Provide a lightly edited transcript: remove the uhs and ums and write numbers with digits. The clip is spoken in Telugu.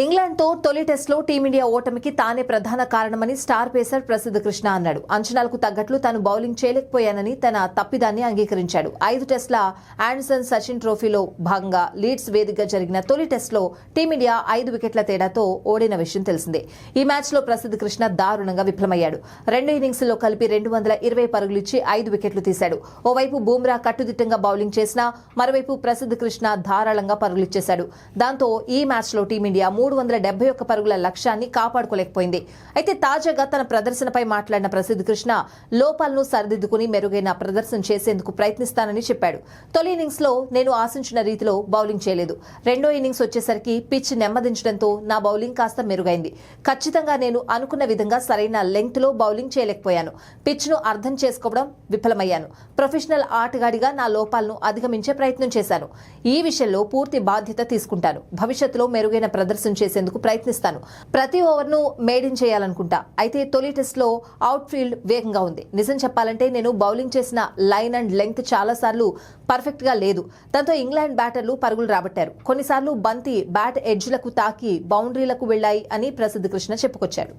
ఇంగ్లాండ్తో తొలి టెస్టులో టీమిండియా ఓటమికి తానే ప్రధాన కారణమని స్టార్ పేసర్ ప్రసిద్ధ్ కృష్ణ అన్నాడు. అంచనాలకు తగ్గట్లు తాను బౌలింగ్ చేయలేకపోయానని తన తప్పిదాన్ని అంగీకరించాడు. 5 టెస్టుల ఆండర్సన్ సచిన్ ట్రోఫీలో భాగంగా లీడ్స్ వేదికగా జరిగిన తొలి టెస్టులో టీమిండియా 5 వికెట్ల తేడాతో ఓడిన విషయం తెలిసిందే. ఈ మ్యాచ్లో ప్రసిద్ధ్ కృష్ణ దారుణంగా విఫలమయ్యాడు. 2 ఇన్నింగ్స్లో కలిపి 220 పరుగులిచ్చి 5 వికెట్లు తీశాడు. ఓవైపు బూమ్రా కట్టుదిట్టంగా బౌలింగ్ చేసినా మరోవైపు ప్రసిద్ధ్ కృష్ణ ధారాళంగా పరుగులిచ్చేశాడు. దాంతో ఈ మ్యాచ్లో టీమిండియా 371 పరుగుల లక్ష్యాన్ని కాపాడుకోలేకపోయింది. అయితే తాజాగా తన ప్రదర్శనపై మాట్లాడిన ప్రసిద్ధ్ కృష్ణ లోపాలను సరిదిద్దుకుని మెరుగైన ప్రదర్శన చేసేందుకు ప్రయత్నిస్తానని చెప్పాడు. తొలి ఇన్నింగ్స్ లో నేను ఆశించిన రీతిలో బౌలింగ్ చేయలేదు. రెండో ఇన్నింగ్స్ వచ్చేసరికి పిచ్ నెమ్మదించడంతో నా బౌలింగ్ కాస్త మెరుగైంది. ఖచ్చితంగా నేను అనుకున్న విధంగా సరైన లెంగ్త్ లో బౌలింగ్ చేయలేకపోయాను. పిచ్ ను అర్థం చేసుకోవడం విఫలమయ్యాను. ప్రొఫెషనల్ ఆటగాడిగా నా లోపాలను అధిగమించే ప్రయత్నం చేశాను. ఈ విషయంలో పూర్తి బాధ్యత తీసుకుంటాను. భవిష్యత్తులో మెరుగైన ప్రదర్శన చేసేందుకు ప్రయత్నిస్తాను. ప్రతి ఓవర్ను మేడిన్ చేయాలనుకుంటా. అయితే తొలి టెస్ట్ లో అవుట్ ఫీల్డ్ వేగంగా ఉంది. నిజం చెప్పాలంటే నేను బౌలింగ్ చేసిన లైన్ అండ్ లెంగ్త్ చాలా సార్లు పర్ఫెక్ట్ గా లేదు. దాంతో ఇంగ్లాండ్ బ్యాటర్లు పరుగులు రాబట్టారు. కొన్నిసార్లు బంతి బ్యాట్ ఎడ్జ్లకు తాకి బౌండరీలకు వెళ్లాయి అని ప్రసిద్ధ్ కృష్ణ చెప్పుకొచ్చాడు.